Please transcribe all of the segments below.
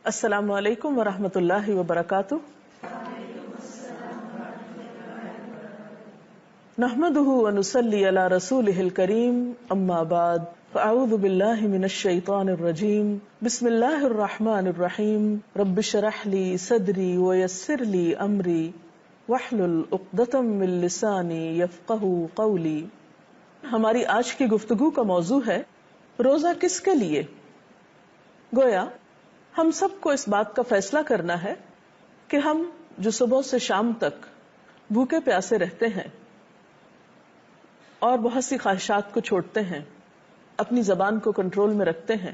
السلام علیکم ورحمۃ اللہ وبرکاتہ. نحمده ونصلي على رسوله الكريم اما بعد فاعوذ بالله من الشيطان الرجيم بسم الله الرحمن الرحيم رب اشرح لي صدري ويسر لي امري واحلل عقدة من لساني يفقهوا قولي. ہماری آج کی گفتگو کا موضوع ہے روزہ کس کے لیے. گویا ہم سب کو اس بات کا فیصلہ کرنا ہے کہ ہم جو صبح سے شام تک بھوکے پیاسے رہتے ہیں اور بہت سی خواہشات کو چھوڑتے ہیں، اپنی زبان کو کنٹرول میں رکھتے ہیں،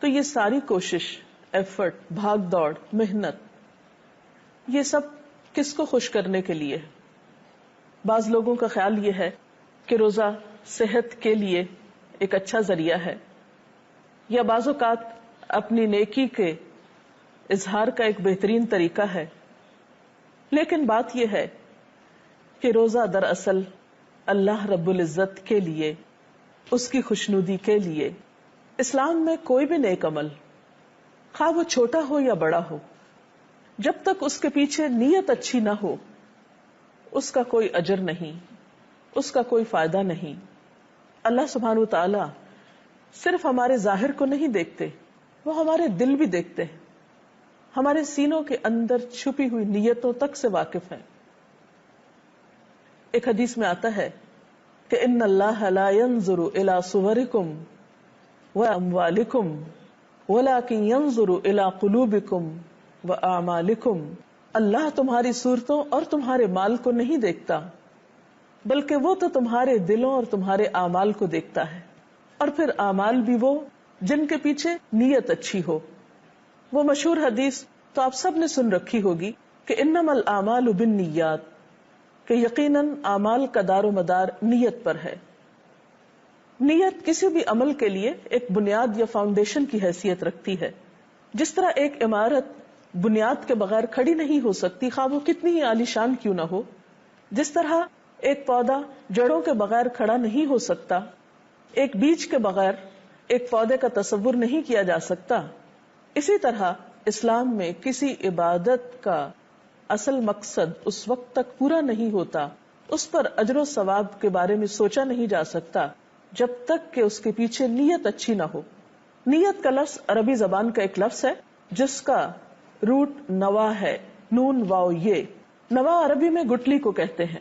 تو یہ ساری کوشش، ایفرٹ، بھاگ دوڑ، محنت، یہ سب کس کو خوش کرنے کے لیے. بعض لوگوں کا خیال یہ ہے کہ روزہ صحت کے لیے ایک اچھا ذریعہ ہے، یا بعض اوقات اپنی نیکی کے اظہار کا ایک بہترین طریقہ ہے. لیکن بات یہ ہے کہ روزہ دراصل اللہ رب العزت کے لیے، اس کی خوشنودی کے لیے. اسلام میں کوئی بھی نیک عمل، خواہ وہ چھوٹا ہو یا بڑا ہو، جب تک اس کے پیچھے نیت اچھی نہ ہو، اس کا کوئی اجر نہیں، اس کا کوئی فائدہ نہیں. اللہ سبحانہ وتعالی صرف ہمارے ظاہر کو نہیں دیکھتے، وہ ہمارے دل بھی دیکھتے ہیں، ہمارے سینوں کے اندر چھپی ہوئی نیتوں تک سے واقف ہیں. ایک حدیث میں آتا ہے کہ ان اللہ لا ينظر الى صورکم واموالکم ولکن ينظر الى قلوبکم واعمالکم. اللہ تمہاری صورتوں اور تمہارے مال کو نہیں دیکھتا، بلکہ وہ تو تمہارے دلوں اور تمہارے اعمال کو دیکھتا ہے. اور پھر اعمال بھی وہ جن کے پیچھے نیت اچھی ہو. وہ مشہور حدیث تو آپ سب نے سن رکھی ہوگی کہ انما الاعمال بالنیات، کہ یقیناً اعمال کا دار و مدار نیت پر ہے. نیت کسی بھی عمل کے لیے ایک بنیاد یا فاؤنڈیشن کی حیثیت رکھتی ہے. جس طرح ایک عمارت بنیاد کے بغیر کھڑی نہیں ہو سکتی، خواہ وہ کتنی ہی عالیشان کیوں نہ ہو، جس طرح ایک پودا جڑوں کے بغیر کھڑا نہیں ہو سکتا، ایک بیج کے بغیر ایک پودے کا تصور نہیں کیا جا سکتا، اسی طرح اسلام میں کسی عبادت کا اصل مقصد اس وقت تک پورا نہیں ہوتا، اس پر اجر و ثواب کے بارے میں سوچا نہیں جا سکتا، جب تک کہ اس کے پیچھے نیت اچھی نہ ہو. نیت کا لفظ عربی زبان کا ایک لفظ ہے جس کا روٹ نوا ہے، نون واو یہ. نوا عربی میں گٹلی کو کہتے ہیں.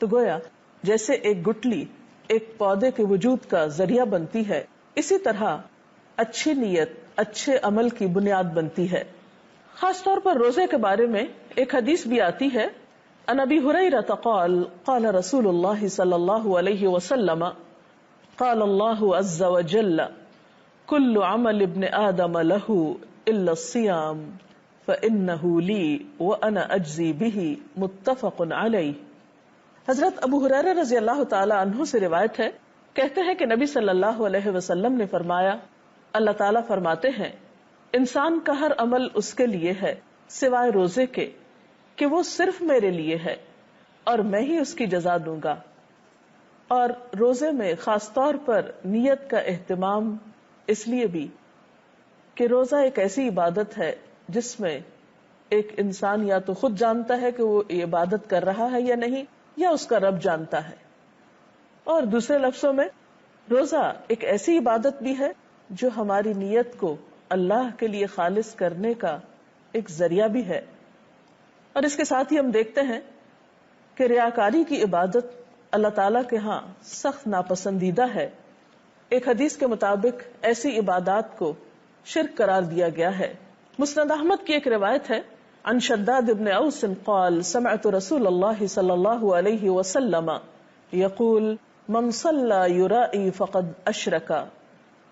تو گویا جیسے ایک گٹلی ایک پودے کے وجود کا ذریعہ بنتی ہے، اسی طرح اچھی نیت اچھے عمل کی بنیاد بنتی ہے. خاص طور پر روزے کے بارے میں ایک حدیث بھی آتی ہے. عن ابی ہریرہ قال قال رسول اللہ صلی اللہ علیہ وسلم قال اللہ عز وجل کل عمل ابن آدم له الا الصیام فإنہ لی وأنا اجزی بہ متفق علیہ. حضرت ابو ہریرہ رضی اللہ تعالی عنہ سے روایت ہے، کہتے ہیں کہ نبی صلی اللہ علیہ وسلم نے فرمایا، اللہ تعالیٰ فرماتے ہیں انسان کا ہر عمل اس کے لیے ہے سوائے روزے کے کہ وہ صرف میرے لیے ہے اور میں ہی اس کی جزا دوں گا. اور روزے میں خاص طور پر نیت کا اہتمام اس لیے بھی کہ روزہ ایک ایسی عبادت ہے جس میں ایک انسان یا تو خود جانتا ہے کہ وہ یہ عبادت کر رہا ہے یا نہیں، یا اس کا رب جانتا ہے. اور دوسرے لفظوں میں روزہ ایک ایسی عبادت بھی ہے جو ہماری نیت کو اللہ کے لیے خالص کرنے کا ایک ذریعہ بھی ہے. اور اس کے ساتھ ہی ہم دیکھتے ہیں کہ ریاکاری کی عبادت اللہ تعالیٰ کے ہاں سخت ناپسندیدہ ہے. ایک حدیث کے مطابق ایسی عبادات کو شرک قرار دیا گیا ہے. مسند احمد کی ایک روایت ہے عن شداد بن اوس قال سمعت رسول اللہ صلی اللہ علیہ وسلم یقول من صلى يرائي فقد اشرک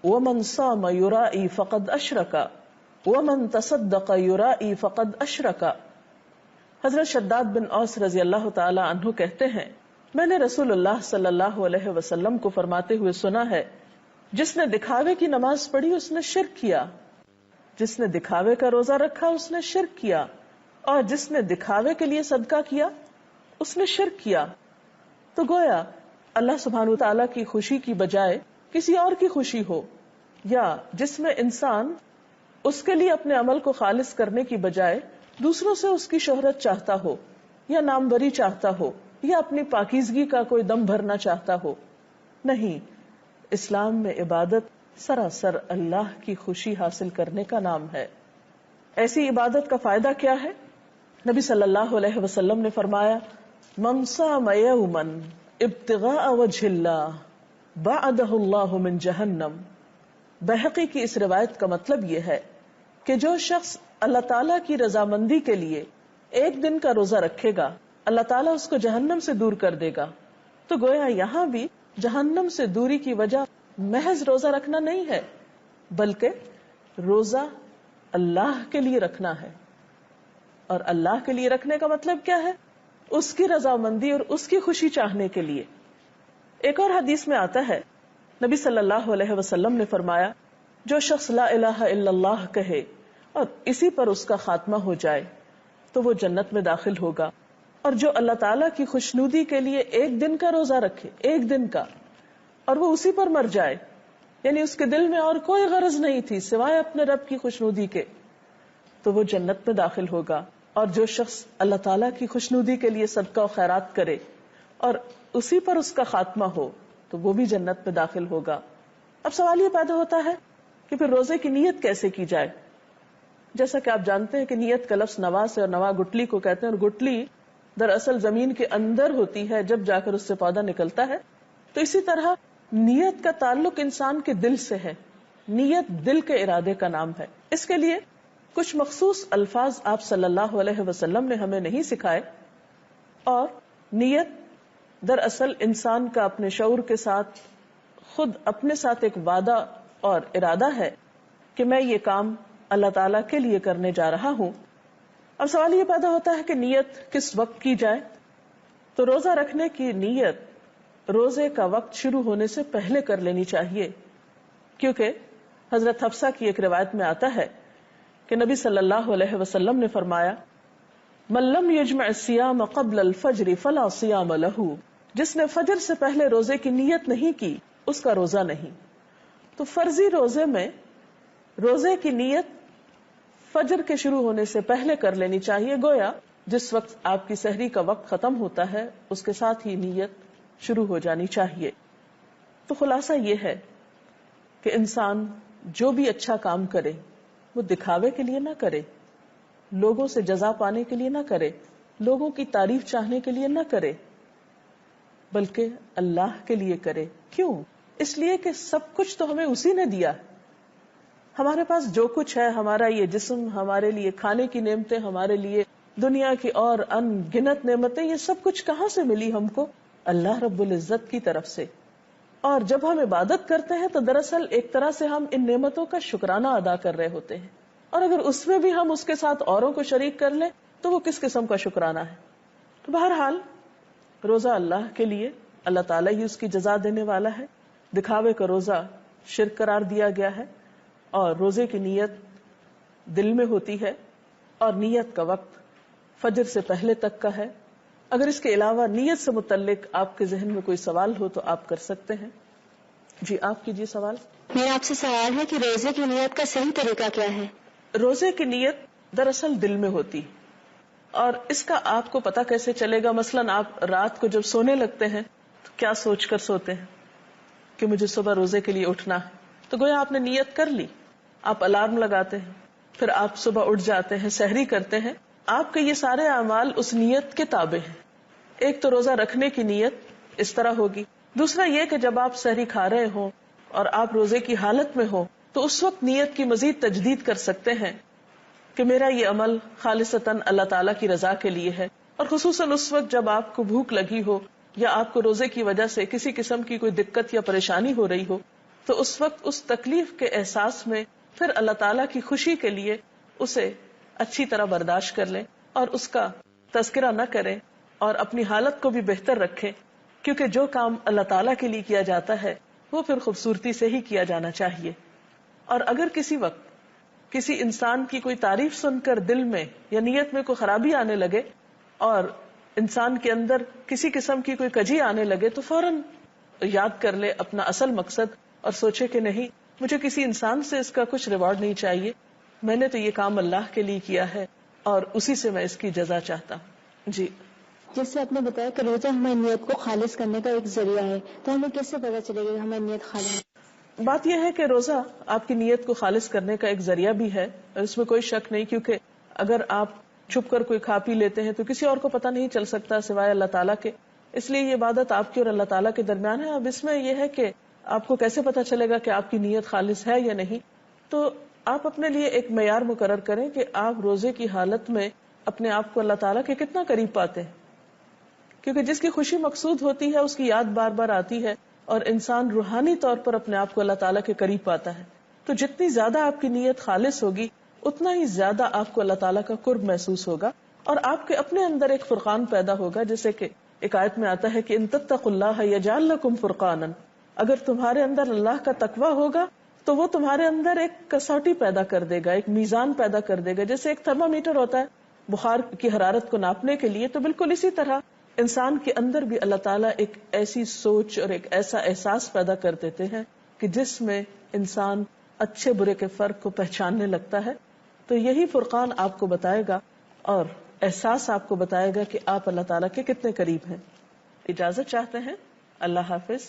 ومن صام يرائي فقد اشرک ومن تصدق يرائي فقد اشرک. حضرت شداد بن اوس رضی اللہ تعالی عنہ کہتے ہیں، میں نے رسول اللہ صلی اللہ علیہ وسلم کو فرماتے ہوئے سنا ہے، جس نے دکھاوے کی نماز پڑھی اس نے شرک کیا، جس نے دکھاوے کا روزہ رکھا اس نے شرک کیا، اور جس نے دکھاوے کے لیے صدقہ کیا اس نے شرک کیا. تو گویا اللہ سبحانہ وتعالی کی خوشی کی بجائے کسی اور کی خوشی ہو، یا جس میں انسان اس کے لیے اپنے عمل کو خالص کرنے کی بجائے دوسروں سے اس کی شہرت چاہتا ہو یا ناموری چاہتا ہو یا اپنی پاکیزگی کا کوئی دم بھرنا چاہتا ہو. نہیں، اسلام میں عبادت سراسر اللہ کی خوشی حاصل کرنے کا نام ہے. ایسی عبادت کا فائدہ کیا ہے؟ نبی صلی اللہ علیہ وسلم نے فرمایا من صام یوما ابتغاء وجہ اللہ بعدہ اللہ من جہنم. بہقی کی اس روایت کا مطلب یہ ہے کہ جو شخص اللہ تعالیٰ کی رضامندی کے لیے ایک دن کا روزہ رکھے گا اللہ تعالیٰ اس کو جہنم سے دور کر دے گا. تو گویا یہاں بھی جہنم سے دوری کی وجہ محض روزہ رکھنا نہیں ہے، بلکہ روزہ اللہ کے لیے رکھنا ہے. اور اللہ کے لیے رکھنے کا مطلب کیا ہے؟ اس کی رضامندی اور اس کی خوشی چاہنے کے لیے. ایک اور حدیث میں آتا ہے نبی صلی اللہ علیہ وسلم نے فرمایا جو شخص لا الہ الا اللہ کہے اور اسی پر اس کا خاتمہ ہو جائے تو وہ جنت میں داخل ہوگا. اور جو اللہ تعالیٰ کی خوشنودی کے لیے ایک دن کا روزہ رکھے، ایک دن کا، اور وہ اسی پر مر جائے، یعنی اس کے دل میں اور کوئی غرض نہیں تھی سوائے اپنے رب کی خوشنودی کے، تو وہ جنت میں داخل ہوگا. اور جو شخص اللہ تعالیٰ کی خوشنودی کے لیے صدقہ و خیرات کرے اور اسی پر اس کا خاتمہ ہو تو وہ بھی جنت میں داخل ہوگا. اب سوال یہ پیدا ہوتا ہے کہ پھر روزے کی نیت کیسے کی جائے؟ جیسا کہ آپ جانتے ہیں کہ نیت کا لفظ نوا سے، اور نوا گٹلی کو کہتے ہیں، اور گٹلی دراصل زمین کے اندر ہوتی ہے جب جا کر اس سے پودا نکلتا ہے. تو اسی طرح نیت کا تعلق انسان کے دل سے ہے. نیت دل کے ارادے کا نام ہے. اس کے لیے کچھ مخصوص الفاظ آپ صلی اللہ علیہ وسلم نے ہمیں نہیں سکھائے. اور نیت دراصل انسان کا اپنے شعور کے ساتھ خود اپنے ساتھ ایک وعدہ اور ارادہ ہے کہ میں یہ کام اللہ تعالیٰ کے لیے کرنے جا رہا ہوں. اب سوال یہ پیدا ہوتا ہے کہ نیت کس وقت کی جائے؟ تو روزہ رکھنے کی نیت روزے کا وقت شروع ہونے سے پہلے کر لینی چاہیے، کیونکہ حضرت حفصہ کی ایک روایت میں آتا ہے کہ نبی صلی اللہ علیہ وسلم نے فرمایا من لم یجمع الصیام قبل الفجر فلا صیام لہ. جس نے فجر سے پہلے روزے کی نیت نہیں کی اس کا روزہ نہیں. تو فرضی روزے میں روزے کی نیت فجر کے شروع ہونے سے پہلے کر لینی چاہیے. گویا جس وقت آپ کی سحری کا وقت ختم ہوتا ہے اس کے ساتھ ہی نیت شروع ہو جانی چاہیے. تو خلاصہ یہ ہے کہ انسان جو بھی اچھا کام کرے وہ دکھاوے کے لیے نہ کرے، لوگوں سے جزا پانے کے لیے نہ کرے، لوگوں کی تعریف چاہنے کے لیے نہ کرے، بلکہ اللہ کے لیے کرے. کیوں؟ اس لیے کہ سب کچھ تو ہمیں اسی نے دیا. ہمارے پاس جو کچھ ہے، ہمارا یہ جسم، ہمارے لیے کھانے کی نعمتیں، ہمارے لیے دنیا کی اور ان گنت نعمتیں، یہ سب کچھ کہاں سے ملی ہم کو؟ اللہ رب العزت کی طرف سے. اور جب ہم عبادت کرتے ہیں تو دراصل ایک طرح سے ہم ان نعمتوں کا شکرانہ ادا کر رہے ہوتے ہیں. اور اگر اس میں بھی ہم اس کے ساتھ اوروں کو شریک کر لیں تو وہ کس قسم کا شکرانہ ہے؟ تو بہرحال روزہ اللہ کے لیے، اللہ تعالیٰ ہی اس کی جزا دینے والا ہے. دکھاوے کا روزہ شرک قرار دیا گیا ہے. اور روزے کی نیت دل میں ہوتی ہے اور نیت کا وقت فجر سے پہلے تک کا ہے. اگر اس کے علاوہ نیت سے متعلق آپ کے ذہن میں کوئی سوال ہو تو آپ کر سکتے ہیں. جی آپ کیجیے سوال. میرا آپ سے سوال ہے کہ روزے کی نیت کا صحیح طریقہ کیا ہے؟ روزے کی نیت دراصل دل میں ہوتی، اور اس کا آپ کو پتہ کیسے چلے گا؟ مثلاً آپ رات کو جب سونے لگتے ہیں تو کیا سوچ کر سوتے ہیں کہ مجھے صبح روزے کے لیے اٹھنا ہے. تو گویا آپ نے نیت کر لی. آپ الارم لگاتے ہیں، پھر آپ صبح اٹھ جاتے ہیں، سحری کرتے ہیں. آپ کے یہ سارے اعمال اس نیت کے تابع ہیں. ایک تو روزہ رکھنے کی نیت اس طرح ہوگی. دوسرا یہ کہ جب آپ سحری کھا رہے ہوں اور آپ روزے کی حالت میں ہو تو اس وقت نیت کی مزید تجدید کر سکتے ہیں کہ میرا یہ عمل خالصتاً اللہ تعالیٰ کی رضا کے لیے ہے. اور خصوصاً اس وقت جب آپ کو بھوک لگی ہو یا آپ کو روزے کی وجہ سے کسی قسم کی کوئی دقت یا پریشانی ہو رہی ہو تو اس وقت اس تکلیف کے احساس میں پھر اللہ تعالیٰ کی خوشی کے لیے اسے اچھی طرح برداشت کر لیں اور اس کا تذکرہ نہ کریں اور اپنی حالت کو بھی بہتر رکھیں، کیونکہ جو کام اللہ تعالیٰ کے لیے کیا جاتا ہے وہ پھر خوبصورتی سے ہی کیا جانا چاہیے. اور اگر کسی وقت کسی انسان کی کوئی تعریف سن کر دل میں یا نیت میں کوئی خرابی آنے لگے اور انسان کے اندر کسی قسم کی کوئی کجی آنے لگے تو فوراً یاد کر لے اپنا اصل مقصد اور سوچے کہ نہیں، مجھے کسی انسان سے اس کا کچھ ریوارڈ نہیں چاہیے، میں نے تو یہ کام اللہ کے لیے کیا ہے اور اسی سے میں اس کی جزا چاہتا ہوں. جی. جس سے آپ نے بتایا کہ روزہ ہماری نیت کو خالص کرنے کا ایک ذریعہ ہے، تو ہمیں کیسے پتا چلے گا کہ ہماری نیت خالص ہے؟ بات یہ ہے کہ روزہ آپ کی نیت کو خالص کرنے کا ایک ذریعہ بھی ہے، اور اس میں کوئی شک نہیں، کیونکہ اگر آپ چھپ کر کوئی کھا پی لیتے ہیں تو کسی اور کو پتہ نہیں چل سکتا سوائے اللہ تعالیٰ کے. اس لیے یہ عبادت آپ کی اور اللہ تعالیٰ کے درمیان ہے. اب اس میں یہ ہے کہ آپ کو کیسے پتہ چلے گا کہ آپ کی نیت خالص ہے یا نہیں. تو آپ اپنے لیے ایک معیار مقرر کریں کہ آپ روزے کی حالت میں اپنے آپ کو اللہ تعالیٰ کے کتنا قریب پاتے ہیں، کیونکہ جس کی خوشی مقصود ہوتی ہے اس کی یاد بار بار آتی ہے اور انسان روحانی طور پر اپنے آپ کو اللہ تعالیٰ کے قریب پاتا ہے. تو جتنی زیادہ آپ کی نیت خالص ہوگی اتنا ہی زیادہ آپ کو اللہ تعالیٰ کا قرب محسوس ہوگا، اور آپ کے اپنے اندر ایک فرقان پیدا ہوگا. جیسے کہ ایک آیت میں آتا ہے کہ ان تتقوا اللہ یجعل لکم فرقانا، اگر تمہارے اندر اللہ کا تقوی ہوگا تو وہ تمہارے اندر ایک کسوٹی پیدا کر دے گا، ایک میزان پیدا کر دے گا. جیسے ایک تھرما میٹر ہوتا ہے بخار کی حرارت کو ناپنے کے لیے، تو بالکل اسی طرح انسان کے اندر بھی اللہ تعالیٰ ایک ایسی سوچ اور ایک ایسا احساس پیدا کر دیتے ہیں کہ جس میں انسان اچھے برے کے فرق کو پہچاننے لگتا ہے. تو یہی فرقان آپ کو بتائے گا اور احساس آپ کو بتائے گا کہ آپ اللہ تعالیٰ کے کتنے قریب ہیں. اجازت چاہتے ہیں. اللہ حافظ.